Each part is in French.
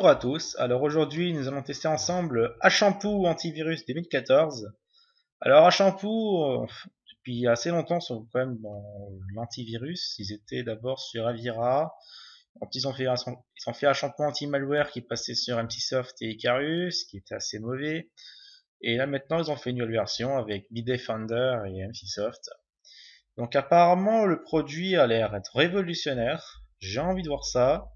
Bonjour à tous, alors aujourd'hui nous allons tester ensemble Ashampoo Antivirus 2014. Alors Ashampoo, depuis assez longtemps sont quand même dans l'antivirus, ils étaient d'abord sur Avira, ensuite ils ont fait Ashampoo Anti-Malware qui passait sur MCSoft et Icarus, qui était assez mauvais, et là maintenant ils ont fait une nouvelle version avec Bitdefender et MCSoft. Donc apparemment le produit a l'air d'être révolutionnaire, j'ai envie de voir ça.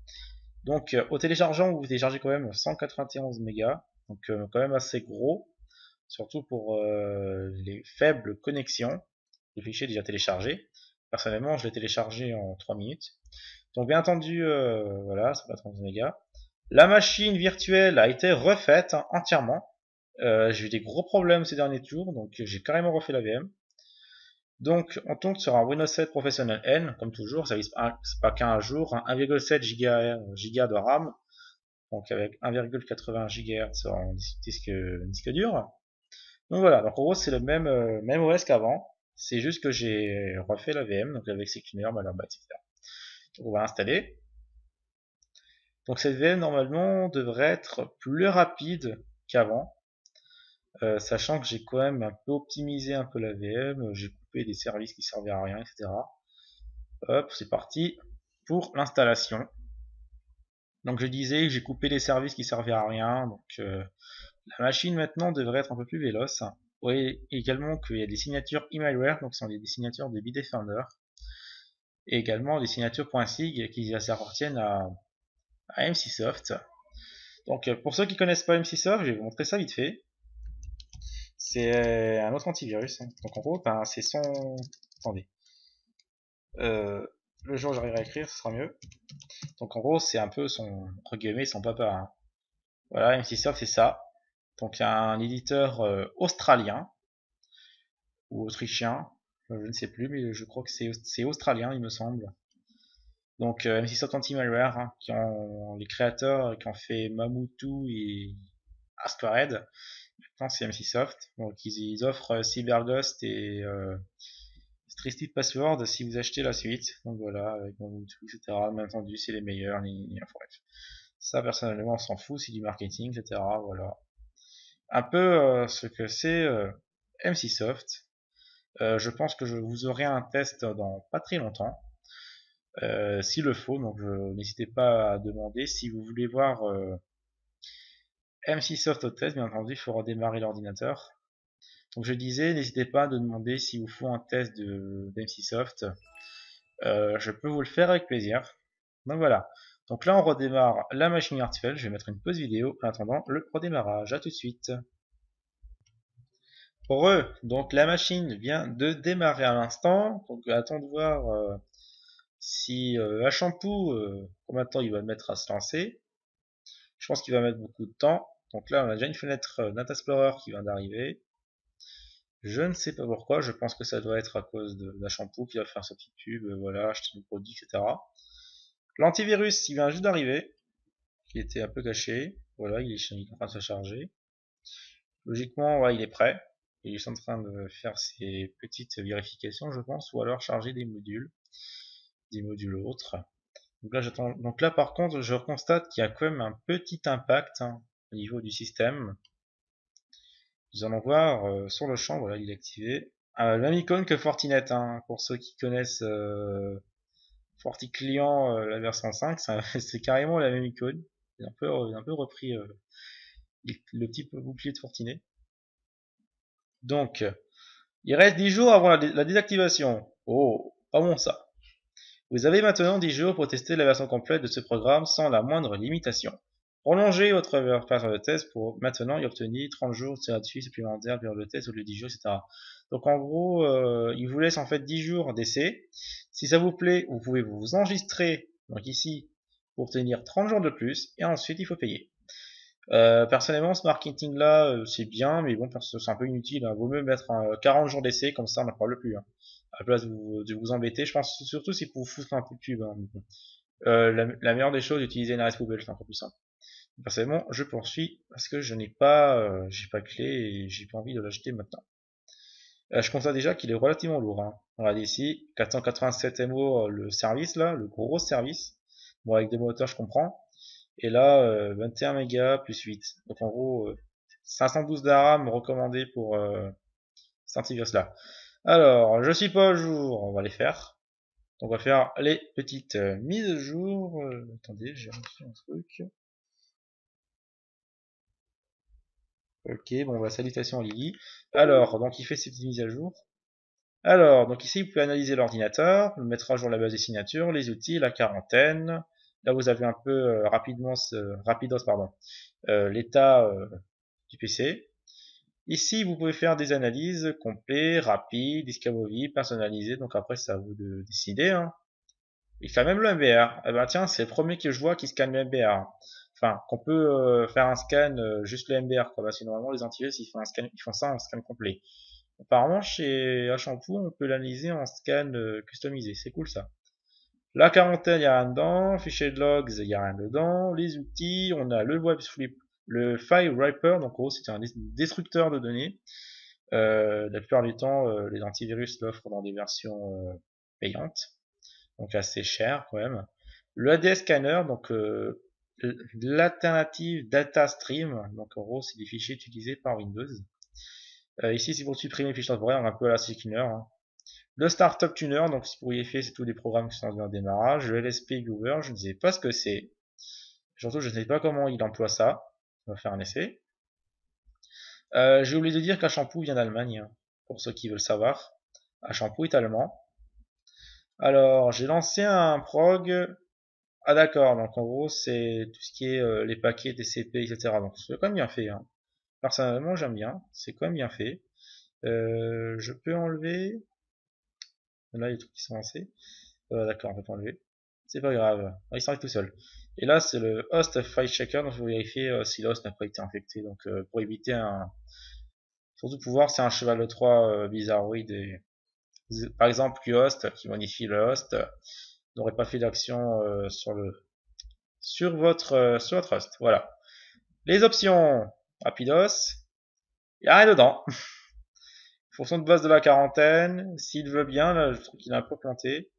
Donc au téléchargeant, vous téléchargez quand même 191 mégas, donc quand même assez gros, surtout pour les faibles connexions. Le fichier est déjà téléchargé. Personnellement, je l'ai téléchargé en 3 minutes. Donc bien entendu, voilà, 191 mégas. La machine virtuelle a été refaite entièrement. J'ai eu des gros problèmes ces derniers jours, donc j'ai carrément refait la VM. Donc on tombe sur un Windows 7 Professional N, comme toujours, ça vise pas qu'un jour, 1,7 Go de RAM, donc avec 1,80 GHz en disque dur. Donc voilà, donc en gros c'est le même OS qu'avant, c'est juste que j'ai refait la VM, donc avec Secuneur, Malwarebytes, etc. Donc on va installer. Donc cette VM normalement devrait être plus rapide qu'avant, sachant que j'ai quand même un peu optimisé un peu la VM, j'ai coupé des services qui servaient à rien, etc. Hop, c'est parti pour l'installation. Donc je disais que j'ai coupé les services qui servaient à rien, donc la machine maintenant devrait être un peu plus véloce. Vous voyez également qu'il y a des signatures eMalware, donc ce sont des signatures de Bitdefender, et également des signatures .sig qui appartiennent à MCSoft. Donc pour ceux qui connaissent pas MCSoft, je vais vous montrer ça vite fait. C'est un autre antivirus, donc en gros c'est son... Attendez. Le jour où j'arriverai à écrire, ce sera mieux. Donc en gros, c'est un peu son, entre guillemets, son papa. Voilà, MCSoft, c'est ça. Donc il y a un éditeur australien, ou autrichien, je ne sais plus, mais je crois que c'est australien, il me semble. Donc MCSoft Anti-Malware, qui ont les créateurs qui ont fait Mamoutou et Asquared. Maintenant c'est MCSoft. Donc ils offrent CyberGhost et Trusted Password si vous achetez la suite. Donc voilà, avec Mamoutou, etc. Bien entendu, c'est les meilleurs. Bref. Ça personnellement on s'en fout, c'est du marketing, etc. Voilà. Un peu ce que c'est MCSoft. Je pense que je vous aurai un test dans pas très longtemps. S'il le faut, donc n'hésitez pas à demander. Si vous voulez voir MCSoft au test, bien entendu, il faut redémarrer l'ordinateur. Donc je disais, n'hésitez pas à demander si vous faut un test de MCSoft. Je peux vous le faire avec plaisir. Donc voilà. Donc là on redémarre la machine virtuelle. Je vais mettre une pause vidéo en attendant le redémarrage. À tout de suite. Donc la machine vient de démarrer à l'instant. Donc attends de voir si Ashampoo, combien de temps il va mettre à se lancer. Je pense qu'il va mettre beaucoup de temps. Donc là on a déjà une fenêtre Explorer qui vient d'arriver. Je ne sais pas pourquoi, je pense que ça doit être à cause d'Ashampoo qui va faire sa petite pub, voilà, acheter le produit, etc. L'antivirus il vient juste d'arriver, qui était un peu caché. Voilà, il est en train de se charger. Logiquement, ouais, il est prêt. Il est en train de faire ses petites vérifications, je pense, ou alors charger des modules autres. Donc là, j'attends. Donc là, par contre, je constate qu'il y a quand même un petit impact au niveau du système. Nous allons voir sur le champ. Voilà, il est activé. La même icône que Fortinet, pour ceux qui connaissent FortiClient, la version 5, c'est carrément la même icône. Il a un peu repris le type bouclier de Fortinet. Donc, il reste 10 jours avant la désactivation. Oh, pas bon ça. Vous avez maintenant 10 jours pour tester la version complète de ce programme sans la moindre limitation. Prolongez votre période de test pour maintenant y obtenir 30 jours gratuits supplémentaires pour le test au lieu de 10 jours, etc. Donc en gros, il vous laisse en fait 10 jours d'essai. Si ça vous plaît, vous pouvez vous enregistrer, donc ici, pour obtenir 30 jours de plus, et ensuite il faut payer. Personnellement, ce marketing là, c'est bien, mais bon, c'est un peu inutile. Vaut mieux mettre 40 jours d'essai, comme ça on n'en parle plus. À la place de vous embêter, je pense surtout c'est pour vous foutre un peu de pub. La meilleure des choses, utiliser une adresse poubelle, c'est encore plus simple. Personnellement, je poursuis parce que je n'ai pas, j'ai pas de clé et j'ai pas envie de l'acheter maintenant. Je constate déjà qu'il est relativement lourd. Regardez ici, 487 MO le service là, le gros service. Bon, avec des moteurs, je comprends. Et là, 21 mégas plus 8. Donc en gros, 512 de RAM recommandé pour cet antivirus-là. Alors, je suis pas à jour, on va les faire. On va faire les petites mises à jour. Attendez, j'ai reçu un truc. Ok, bon, bah, salutations Lily. Alors, donc il fait ses petites mises à jour. Alors, donc ici, vous pouvez analyser l'ordinateur, mettre à jour la base des signatures, les outils, la quarantaine. Là, vous avez un peu rapidos, pardon, l'état du PC. Ici, vous pouvez faire des analyses complètes, rapides, discovery, personnalisées. Donc après, c'est à vous de décider. Hein. Il fait même le MBR. Eh ben tiens, c'est le premier que je vois qui scanne le MBR. Enfin, qu'on peut faire un scan juste le MBR, quoi. Parce que normalement, les antivirus, ils font ça en scan complet. Apparemment, chez Shampoo, on peut l'analyser en scan customisé. C'est cool ça. La quarantaine, il n'y a rien dedans. Fichier de logs, il n'y a rien dedans. Les outils, on a le web flip, le file wrapper. Donc, en gros, c'est un destructeur de données. La plupart du temps, les antivirus l'offrent dans des versions payantes. Donc, assez cher quand même. Le ADS scanner, donc l'alternative data stream. Donc, en gros, c'est des fichiers utilisés par Windows. Ici, c'est pour supprimer les fichiers temporaires, un peu à la Cleaner. Hein. Le Startup Tuner, donc pour y effet, c'est tous les programmes qui sont en démarrage. Le LSP Groover, je ne sais pas ce que c'est. Surtout, je ne sais pas comment il emploie ça. On va faire un essai. J'ai oublié de dire qu'Ashampoo vient d'Allemagne, hein, pour ceux qui veulent savoir. Ashampoo est allemand. Alors, j'ai lancé un prog. Ah d'accord, donc en gros, c'est tout ce qui est les paquets TCP, etc. Donc c'est quand même bien fait. Hein. Personnellement, j'aime bien. C'est quand même bien fait. Je peux enlever. Là, il y a des trucs qui sont lancés. D'accord, on peut pas enlever. C'est pas grave. Ah, il s'arrête tout seul. Et là, c'est le host file checker, donc je vais vérifier si l'host n'a pas été infecté. Donc, pour éviter un. Surtout pour voir si un cheval de 3 bizarroïde et. Par exemple, QHost qui modifie le host n'aurait pas fait d'action sur votre host. Voilà. Les options. Rapidos. Il n'y a rien dedans. Fonction de base de la quarantaine. S'il veut bien, là, je trouve qu'il est un peu planté.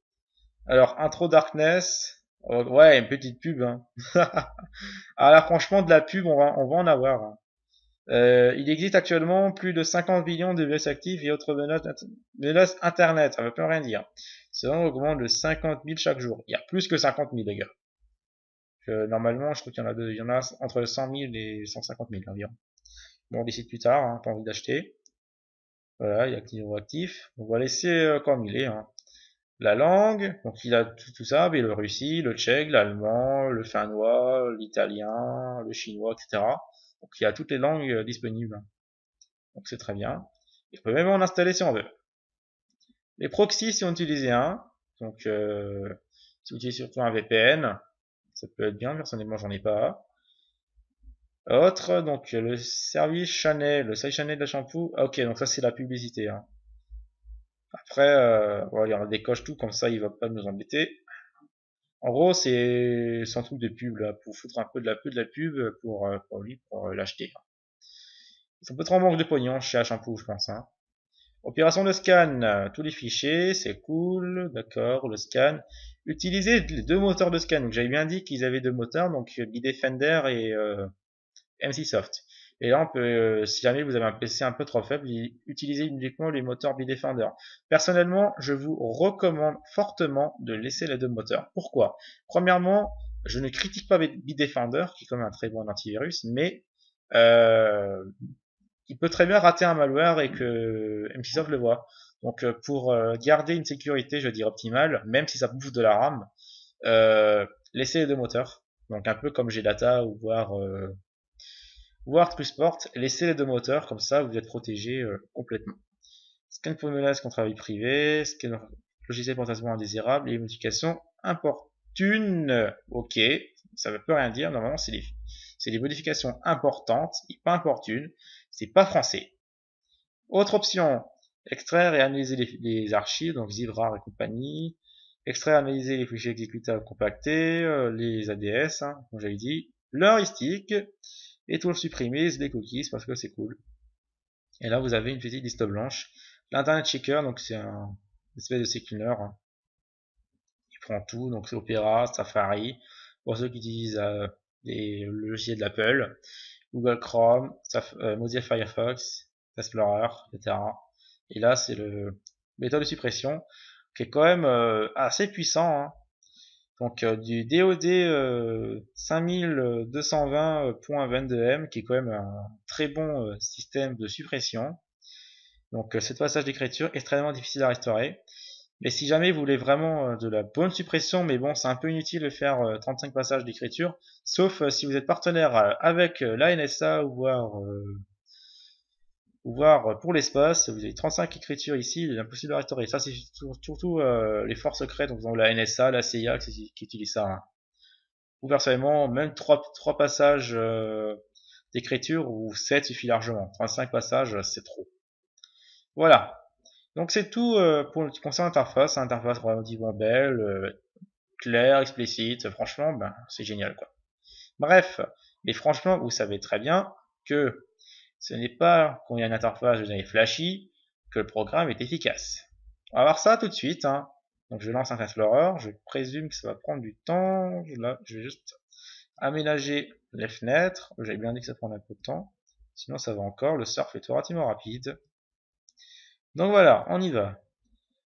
Alors, intro Darkness. Oh, ouais, une petite pub. Hein. Ah là, franchement, de la pub, on va en avoir. Hein. Il existe actuellement plus de 50 millions de virus actifs et autres menaces Internet. Ça veut plus rien dire. Cela augmente de 50 000 chaque jour. Il y a plus que 50 000, les gars. Normalement, je trouve qu'il y en a il y en a entre 100 000 et 150 000 environ. Bon, on décide plus tard, hein, pas envie d'acheter. Voilà, il est actif ou actif. On va laisser comme il est. Hein. La langue, donc il a tout ça, mais le russe, le tchèque, l'allemand, le finnois, l'italien, le chinois, etc. Donc il y a toutes les langues disponibles. Donc c'est très bien. Il peut même en installer si on veut. Les proxys, si on utilisait un, donc si vous utilisez surtout un VPN, ça peut être bien, personnellement j'en ai pas. Autre, donc le service Chanel, le site Chanel de shampoo. Ah, ok, donc ça c'est la publicité. Hein. Après, voilà, on décoche tout, comme ça il va pas nous embêter. En gros, c'est son truc de pub là, pour foutre un peu de la pub pour lui, pour l'acheter. Ils sont peut-être en manque de pognon chez Shampoo, je pense. Hein. Opération de scan, tous les fichiers, c'est cool, d'accord, le scan. Utilisez les deux moteurs de scan. Donc j'avais bien dit qu'ils avaient deux moteurs, donc Bitdefender et MCsoft. Et là, on peut, si jamais vous avez un PC un peu trop faible, utilisez uniquement les moteurs Bitdefender. Personnellement, je vous recommande fortement de laisser les deux moteurs. Pourquoi? Premièrement, je ne critique pas Bitdefender, qui est quand même un très bon antivirus, mais il peut très bien rater un malware et que MCsoft le voit. Donc, pour garder une sécurité, je dirais optimale, même si ça bouffe de la RAM, laissez les deux moteurs. Donc, un peu comme GData ou voire TrueSport, laissez les deux moteurs, comme ça vous êtes protégé complètement. Scan pour menace contre la vie privée, scan logiciel pour traitement indésirable et modifications importunes. Ok, ça ne veut rien dire, normalement c'est des modifications importantes et pas importunes, c'est pas français. Autre option, extraire et analyser les archives, donc ZipRAR et compagnie. Extraire et analyser les fichiers exécutables compactés, les ADS, hein, comme j'avais dit, l'heuristique, et tout le supprimer, les cookies, parce que c'est cool. Et là, vous avez une petite liste blanche. L'Internet Checker, donc c'est un espèce de sécuneur. Hein. Il prend tout, donc c'est Opera, Safari. Pour ceux qui utilisent le logiciel d'Apple, Google Chrome, Mozilla Firefox, Explorer, etc. Et là, c'est le méthode de suppression qui est quand même assez puissant, hein. Donc du DOD 5220.22m qui est quand même un très bon système de suppression. Donc ce passage d'écriture extrêmement difficile à restaurer. Mais si jamais vous voulez vraiment de la bonne suppression, mais bon, c'est un peu inutile de faire 35 passages d'écriture, sauf si vous êtes partenaire avec la NSA ou voire pour l'espace, vous avez 35 écritures ici, il est impossible de restaurer. Ça, c'est surtout les forces secrètes, donc la NSA, la CIA qui utilisent ça, hein. Ou personnellement, même 3 passages d'écriture ou 7 suffit largement. 35 passages, c'est trop. Voilà. Donc c'est tout pour ce qui concerne l'interface. Interface relativement belle, claire, explicite. Franchement, ben c'est génial quoi. Bref, mais franchement, vous savez très bien que ce n'est pas quand il y a une interface flashy que le programme est efficace. On va voir ça tout de suite, hein. Donc je lance un Explorer, je présume que ça va prendre du temps. Là, je vais juste aménager les fenêtres. J'avais bien dit que ça prendrait un peu de temps. Sinon ça va encore, le surf est relativement rapide. Donc voilà, on y va.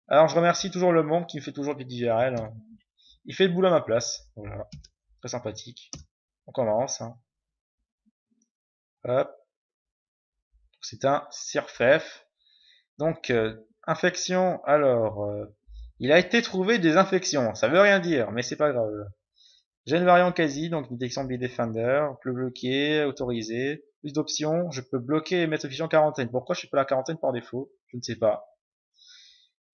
Alors je remercie toujours le monde qui me fait toujours des IRL, hein. Il fait le boulot à ma place. Voilà. Très sympathique. On commence, hein. Hop. C'est un Sirfef. Donc infection, alors il a été trouvé des infections. Ça veut rien dire, mais c'est pas grave. J'ai une variante quasi, donc une détection de Bitdefender, je peux bloquer, autoriser, plus d'options, je peux bloquer et mettre le fichier en quarantaine. Pourquoi je fais pas la quarantaine par défaut? Je ne sais pas.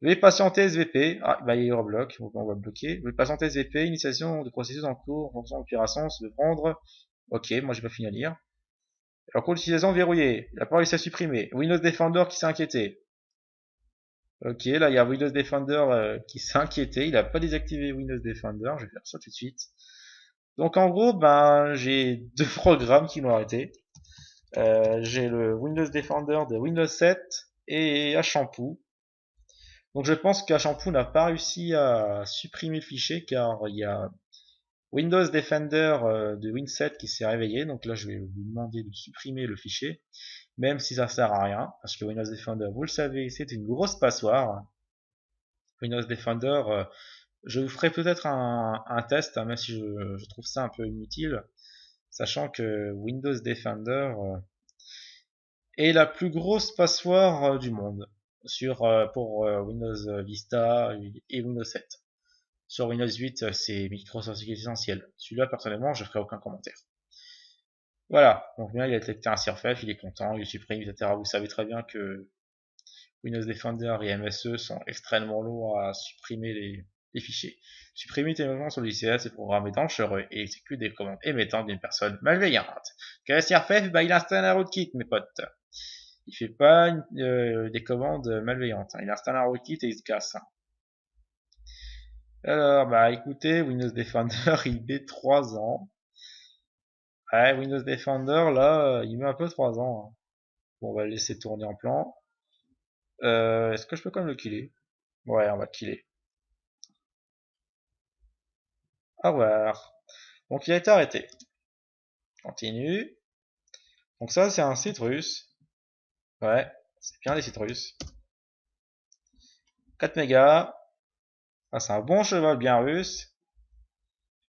Veuillez patienter SVP, ah bah il rebloque, donc on va bloquer. Veuillez patienter SVP, initiation de processus en cours, fonction d'opération, se prendre. Ok, moi j'ai pas fini à lire. Alors cours d'utilisation verrouillé, la parole s'est supprimée. Windows Defender qui s'est inquiété. Ok, là il y a Windows Defender qui s'est inquiété, il a pas désactivé Windows Defender, je vais faire ça tout de suite. Donc en gros, ben j'ai deux programmes qui l'ont arrêté. J'ai le Windows Defender de Windows 7 et Shampoo. Donc je pense qu'Ashampoo n'a pas réussi à supprimer le fichier car il y a Windows Defender de Win7 qui s'est réveillé. Donc là je vais lui demander de supprimer le fichier, même si ça sert à rien, parce que Windows Defender, vous le savez, c'est une grosse passoire. Windows Defender, je vous ferai peut-être un test, hein, même si je trouve ça un peu inutile, sachant que Windows Defender est la plus grosse passoire du monde pour Windows Vista et Windows 7. Sur Windows 8, c'est Microsoft qui est essentiel. Celui-là, personnellement, je ferai aucun commentaire. Voilà, donc bien, il a détecté un Sirfef, il est content, il supprime, etc. Vous savez très bien que Windows Defender et MSE sont extrêmement lourds à supprimer les fichiers. Supprimer téléchargement sur l'ICS, c'est programmer dangereux et exécute des commandes émettant d'une personne malveillante. Quel Sirfef? Bah, il installe un rootkit, mes potes. Il fait pas des commandes malveillantes, hein. Il installe un rootkit et il se casse, hein. Alors, bah écoutez, Windows Defender, il met 3 ans. Ouais, Windows Defender, là, il met un peu 3 ans, hein. Bon, on va le laisser tourner en plan. Est-ce que je peux quand même le killer? Ouais, on va le killer. Au revoir. Donc, il a été arrêté. Continue. Donc ça, c'est un site russe. Ouais, c'est bien les sites russes. 4 mégas. Ah, c'est un bon cheval bien russe.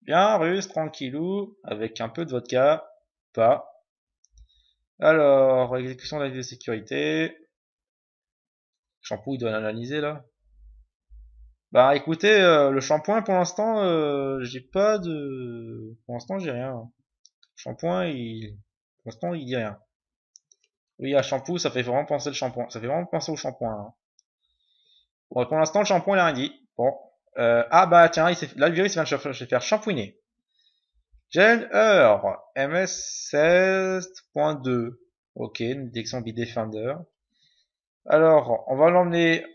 Bien russe, tranquillou, avec un peu de vodka. Pas. Alors, exécution de la de sécurité. Shampoo, il doit l'analyser là. Bah écoutez, le shampoing pour l'instant, j'ai pas de... Pour l'instant, j'ai rien. Shampoing, pour l'instant, il dit rien. Oui, à shampoo, ça fait vraiment penser le shampoing. Ça fait vraiment penser au shampoing, hein. Bon, pour l'instant, le shampoing, il a rien dit. Bon. Ah bah tiens, là, le virus, il vient de se faire shampouiner. Gel Heure, MS16.2. Ok, une détection Bitdefender. Alors, on va l'emmener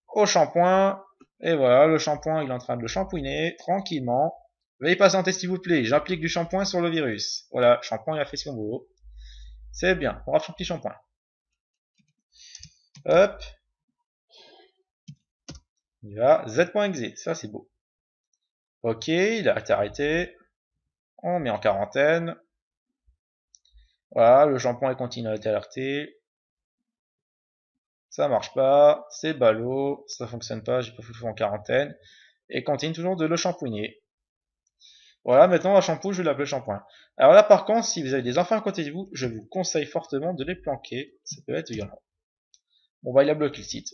au shampoing. Et voilà, le shampoing, il est en train de le shampouiner tranquillement. Veuillez patienter s'il vous plaît, j'applique du shampoing sur le virus. Voilà, le shampoing il a fait son boulot. C'est bien, on va son petit shampoing. Hop. Il va, z.exe, ça c'est beau. Ok, il a été arrêté. On met en quarantaine. Voilà, le shampoing continue à être alerté. Ça marche pas, c'est ballot, ça fonctionne pas, j'ai pas foutu en quarantaine. Et continue toujours de le shampouiner. Voilà, maintenant la shampoo, je vais l'appeler shampoing. Alors là par contre, si vous avez des enfants à côté de vous, je vous conseille fortement de les planquer. Ça peut être violent. Bon bah il a bloqué le site.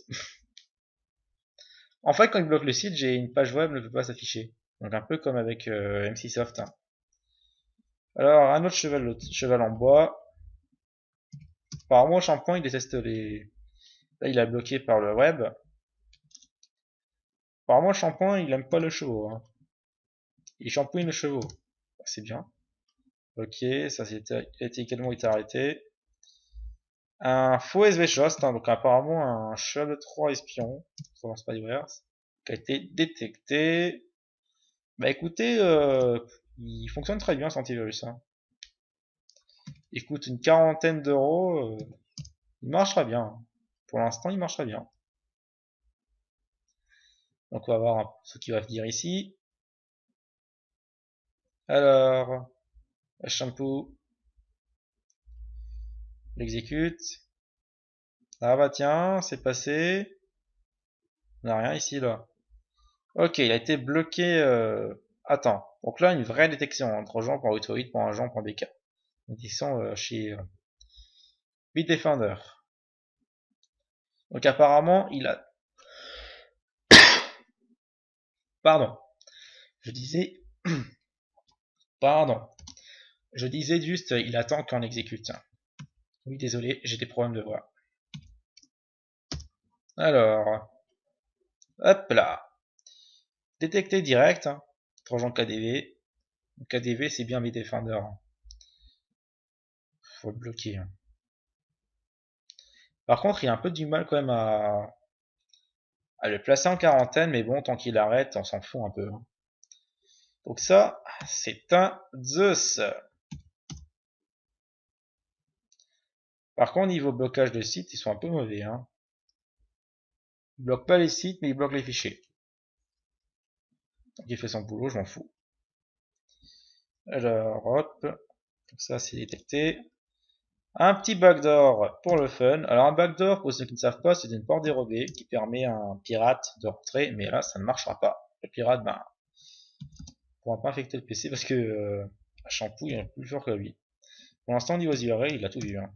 En fait, quand il bloque le site, j'ai une page web ne peut pas s'afficher. Donc un peu comme avec MC-Soft. Hein. Alors un autre cheval en bois. Apparemment, shampoing, il déteste les... Là, il a bloqué par le web. Apparemment, le shampoing, il aime pas le chevaux. Hein. Il shampouine le chevaux. C'est bien. Ok, ça a également été arrêté. Un faux SV Shost, hein, donc apparemment un cheval de 3 espion, Provence Spiders, qui a été détecté. Bah écoutez, il fonctionne très bien cet antivirus. Hein. Il coûte une quarantaine d'euros, il marchera bien. Pour l'instant, il marchera bien. Donc on va voir ce qu'il va dire ici. Alors, shampoo, l'exécute. Ah bah tiens, c'est passé. On n'a rien ici là. Ok, il a été bloqué. Attends. Donc là, une vraie détection entre Jean.autoid.agent.bk. Détection chez Bitdefender. Donc apparemment, il a. Pardon. Je disais. Pardon. Je disais juste, il attend qu'on exécute. Oui, désolé, j'ai des problèmes de voix. Alors. Hop là. Détecté direct. Hein. Trojan KDV. KDV, c'est bien Bitdefender. Faut le bloquer. Hein. Par contre, il a un peu du mal quand même à le placer en quarantaine, mais bon, tant qu'il arrête, on s'en fout un peu. Hein. Donc ça, c'est un Zeus. Par contre, niveau blocage de sites, ils sont un peu mauvais. Hein. Ils bloquent pas les sites, mais ils bloquent les fichiers. Donc il fait son boulot, je m'en fous. Alors, hop. Donc ça, c'est détecté. Un petit backdoor pour le fun. Alors un backdoor, pour ceux qui ne savent pas, c'est une porte dérobée qui permet à un pirate de rentrer, mais là, ça ne marchera pas. Le pirate, ben, pourra pas infecter le PC parce que Shampoo, il est plus fort que lui. Pour l'instant, niveau URL, il a tout vu. Hein.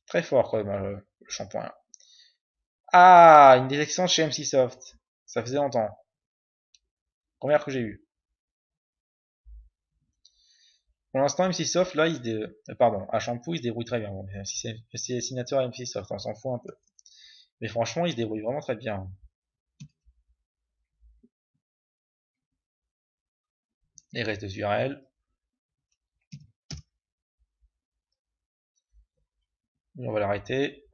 Très fort quand même, le shampoing. Ah, une détection chez MC-Soft. Ça faisait longtemps. Première que j'ai eue. Pour l'instant, MC-Soft, là, pardon, à Shampoo, il se débrouille très bien. Bon, si c'est signature à MC-Soft, on s'en fout un peu. Mais franchement, il se débrouille vraiment très bien. Les restes de URL. Et on va l'arrêter.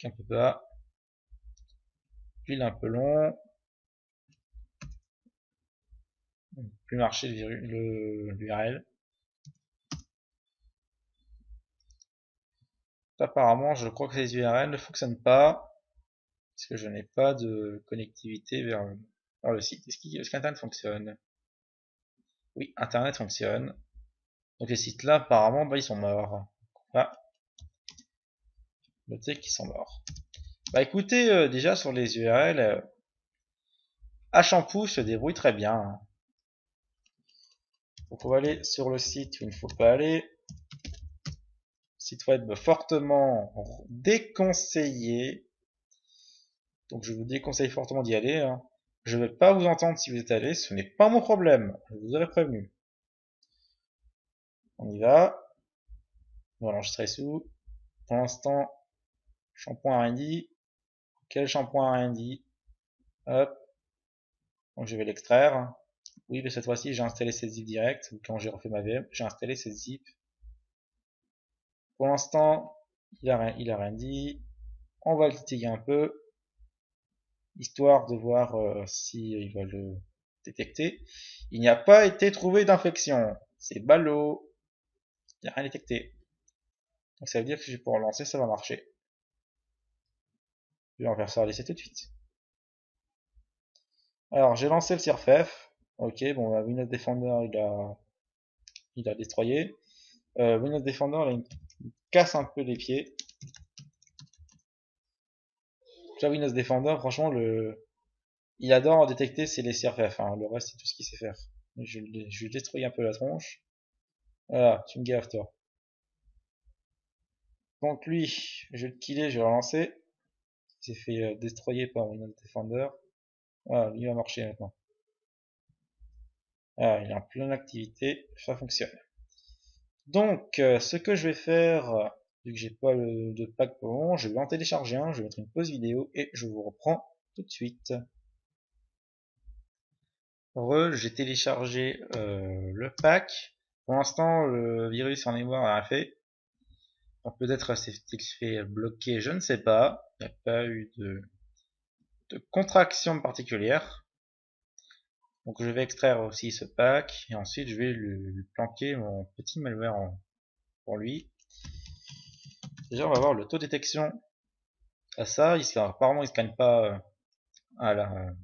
Un peu bas. Puis il est un peu long. Plus marcher l'URL. Apparemment, je crois que ces URL ne fonctionnent pas. Parce que je n'ai pas de connectivité vers le site. Est-ce qu'Internet fonctionne? Oui, Internet fonctionne. Donc les sites là, apparemment, bah, ils sont morts. Ah, notez qu'ils sont morts. Bah écoutez, déjà sur les URL, Shampoo se débrouille très bien. Hein. Donc on va aller sur le site où il ne faut pas aller. Site web fortement déconseillé. Donc je vous déconseille fortement d'y aller. Hein. Je ne vais pas vous entendre si vous êtes allé, ce n'est pas mon problème. Je vous aurais prévenu. On y va. On va l'enregistrer sous. Pour l'instant, shampoing R&D. Quel shampoing R&D? Hop. Donc je vais l'extraire. Oui, mais cette fois-ci, j'ai installé cette zip direct. Quand j'ai refait ma VM, j'ai installé cette zip. Pour l'instant, il a rien dit. On va le titiller un peu. Histoire de voir si il va le détecter. Il n'y a pas été trouvé d'infection. C'est ballot. Il n'y a rien détecté. Donc ça veut dire que si je vais pouvoir lancer, ça va marcher. Je vais en faire ça laisser tout de suite. Alors j'ai lancé le CIRFEF. Ok, bon, bah, Windows Defender, il a destroyé. Windows Defender, là, il casse un peu les pieds. Là, Windows Defender, franchement, il adore détecter ses laissés faire. Enfin, le reste, c'est tout ce qu'il sait faire. Je lui détruis un peu la tronche. Voilà, tu me gaffes, toi. Donc lui, je vais le killer, je vais le relancer. Il s'est fait destroyer par Windows Defender. Voilà, lui va marcher maintenant. Voilà, il est en pleine activité, ça fonctionne. Donc, ce que je vais faire, vu que j'ai pas de pack pour le moment, je vais en télécharger un, je vais mettre une pause vidéo et je vous reprends tout de suite. J'ai téléchargé le pack. Pour l'instant, le virus en mémoire a rien fait. Peut-être s'est-il fait bloquer, je ne sais pas. Il n'y a pas eu de contraction particulière. Donc je vais extraire aussi ce pack et ensuite je vais lui planquer mon petit malware pour lui. Déjà on va voir le taux de détection à ça. Apparemment il ne scanne pas à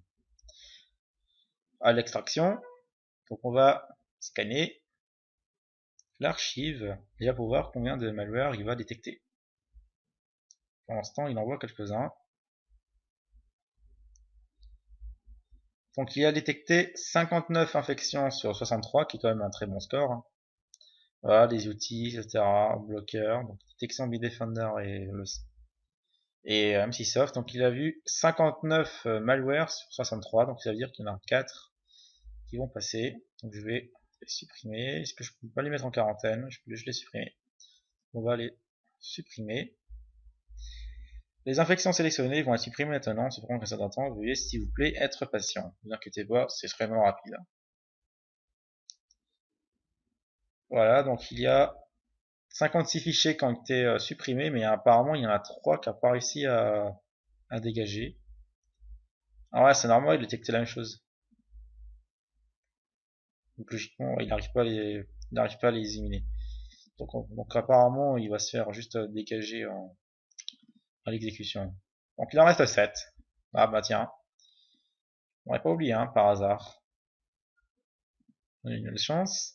l'extraction. Donc on va scanner l'archive déjà pour voir combien de malware il va détecter. Pour l'instant il en voit quelques-uns. Donc il a détecté 59 infections sur 63, qui est quand même un très bon score. Voilà, des outils, etc. Bloqueurs, donc détection Bitdefender et MCSoft. Donc il a vu 59 malwares sur 63, donc ça veut dire qu'il y en a 4 qui vont passer. Donc je vais les supprimer. Est-ce que je peux pas les mettre en quarantaine? Je peux les supprimer. On va les supprimer. Les infections sélectionnées vont être supprimées maintenant. Se prendre un certain temps. Veuillez s'il vous plaît être patient. Ne vous inquiétez pas, c'est vraiment rapide. Voilà, donc il y a 56 fichiers qui ont été supprimés, mais apparemment il y en a 3 qui n'ont pas réussi à dégager. Ah ouais, c'est normal, il détectait la même chose. Donc logiquement, il n'arrive pas à les éliminer. Donc apparemment, il va se faire juste dégager à l'exécution. Donc il en reste 7. Ah bah tiens, on n'aurait pas oublié, hein, par hasard. On a une nouvelle chance.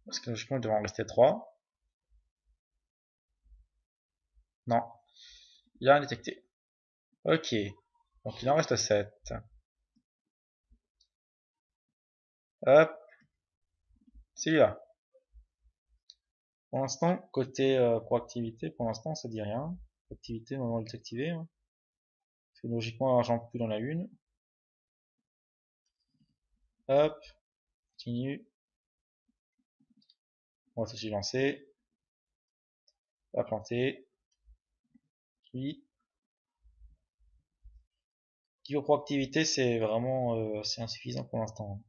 Parce que logiquement, il devrait en rester 3. Non, il a rien détecté. Ok, donc il en reste 7. Hop, c'est là. Pour l'instant, côté proactivité, pour l'instant, ça dit rien. Proactivité, on va désactiver. Hein. Parce que logiquement, j'en plus dans la une. Hop, continue. On va aussi lancer. Pas planter. Puis, niveau proactivité, c'est vraiment c'est insuffisant pour l'instant.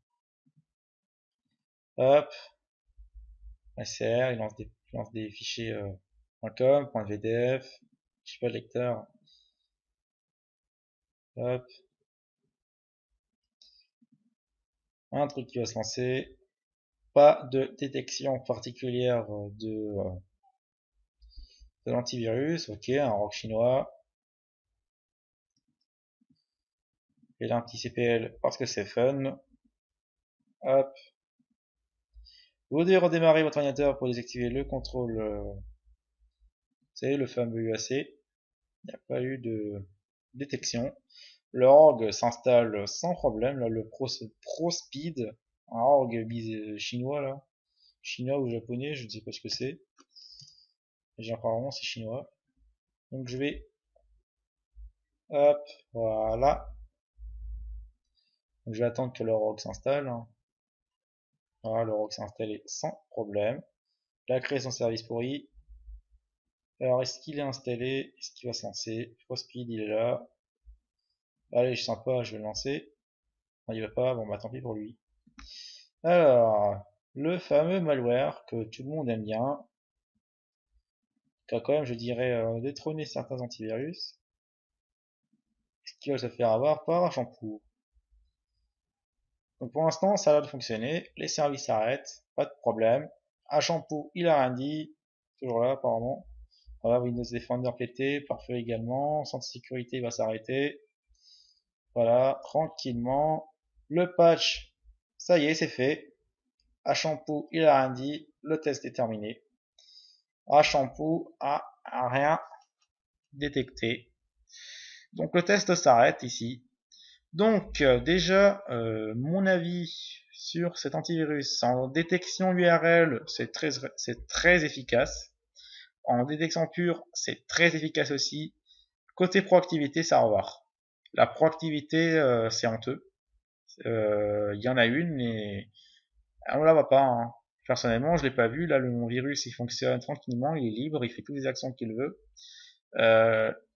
Hop, SR, il lance des fichiers .com, .vdf, je sais pas, lecteur. Hop, un truc qui va se lancer. Pas de détection particulière de l'antivirus. Ok, un rock chinois. Et là un petit CPL parce que c'est fun. Hop. Vous devez redémarrer votre ordinateur pour désactiver le contrôle. C'est le fameux UAC. Il n'y a pas eu de détection. Le org s'installe sans problème. Là, le ProSpeed, un org chinois là, chinois ou japonais, je ne sais pas ce que c'est. J'ai apparemment c'est chinois. Donc je vais, hop, voilà. Donc je vais attendre que le org s'installe. Voilà, le org s'est installé sans problème. Il a créé son service pourri. Alors, est-ce qu'il est installé? Est-ce qu'il va se lancer? ProSpeed, il est là. Allez, je suis sympa, je vais le lancer. Non, il va pas, bon bah tant pis pour lui. Alors, le fameux malware que tout le monde aime bien, qui a quand même, je dirais, détrôné certains antivirus. Est-ce qu'il va se faire avoir par un shampoo? Donc pour l'instant, ça a l'air de fonctionner. Les services s'arrêtent, pas de problème. Un shampoo, il a rien dit. Toujours là, apparemment. Voilà, Windows Defender pété, parfait également. Centre de sécurité va s'arrêter. Voilà, tranquillement. Le patch, ça y est, c'est fait. À Shampoo, il a rien dit. Le test est terminé. À Shampoo a rien détecté. Donc le test s'arrête ici. Donc déjà, mon avis sur cet antivirus en détection URL, c'est très efficace. En détection pure, c'est très efficace aussi. Côté proactivité, ça va revoir. La proactivité, c'est honteux. Il y en a une, mais on la voit pas. Hein. Personnellement, je l'ai pas vu. Là, mon virus, il fonctionne tranquillement, il est libre, il fait toutes les actions qu'il veut.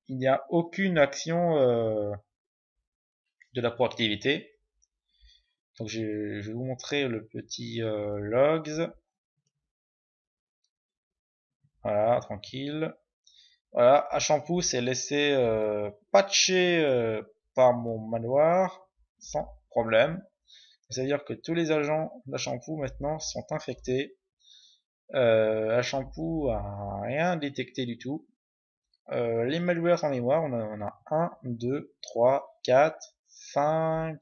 Il n'y a aucune action de la proactivité. Donc je vais vous montrer le petit logs. Voilà, tranquille. Voilà, à Shampoo c'est laissé patcher par mon manoir sans problème. C'est-à-dire que tous les agents de Shampoo maintenant sont infectés. À Shampoo a rien détecté du tout. Les malwares en mémoire, on a 1, 2, 3, 4, 5,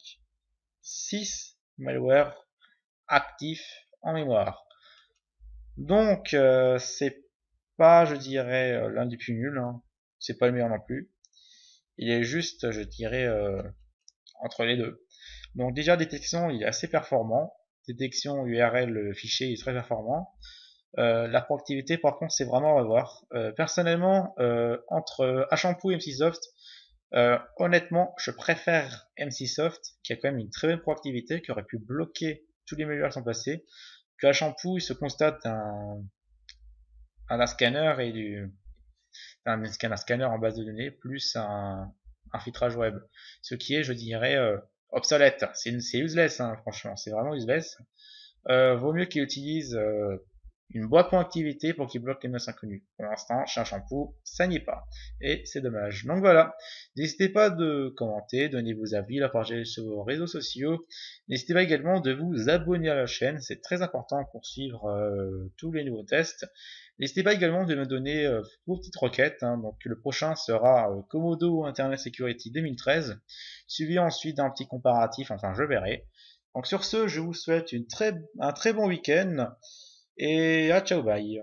6 malwares actifs en mémoire. Donc c'est pas, je dirais, l'un des plus nuls. Hein. C'est pas le meilleur non plus. Il est juste, je dirais, entre les deux. Donc déjà détection, il est assez performant. Détection URL fichier, il est très performant. La proactivité, par contre, c'est vraiment à revoir. Personnellement, entre Shampoo et MCSoft, honnêtement, je préfère MCSoft, qui a quand même une très bonne proactivité, qui aurait pu bloquer tous les mails qui sont passés, que Shampoo, il se constate un scanner et un scanner en base de données plus un filtrage web, ce qui est, je dirais, obsolète. C'est useless, hein, franchement, c'est vraiment useless. Vaut mieux qu'il utilise une boîte pour activité pour qu'il bloque les notes inconnues. Pour l'instant, chez un Shampoo, ça n'y est pas. Et c'est dommage. Donc voilà. N'hésitez pas de commenter, donner vos avis, la partager sur vos réseaux sociaux. N'hésitez pas également de vous abonner à la chaîne. C'est très important pour suivre tous les nouveaux tests. N'hésitez pas également de me donner vos petites requêtes. Hein. Donc le prochain sera Komodo Internet Security 2013, suivi ensuite d'un petit comparatif. Enfin, je verrai. Donc sur ce, je vous souhaite un très bon week-end et à ciao bye.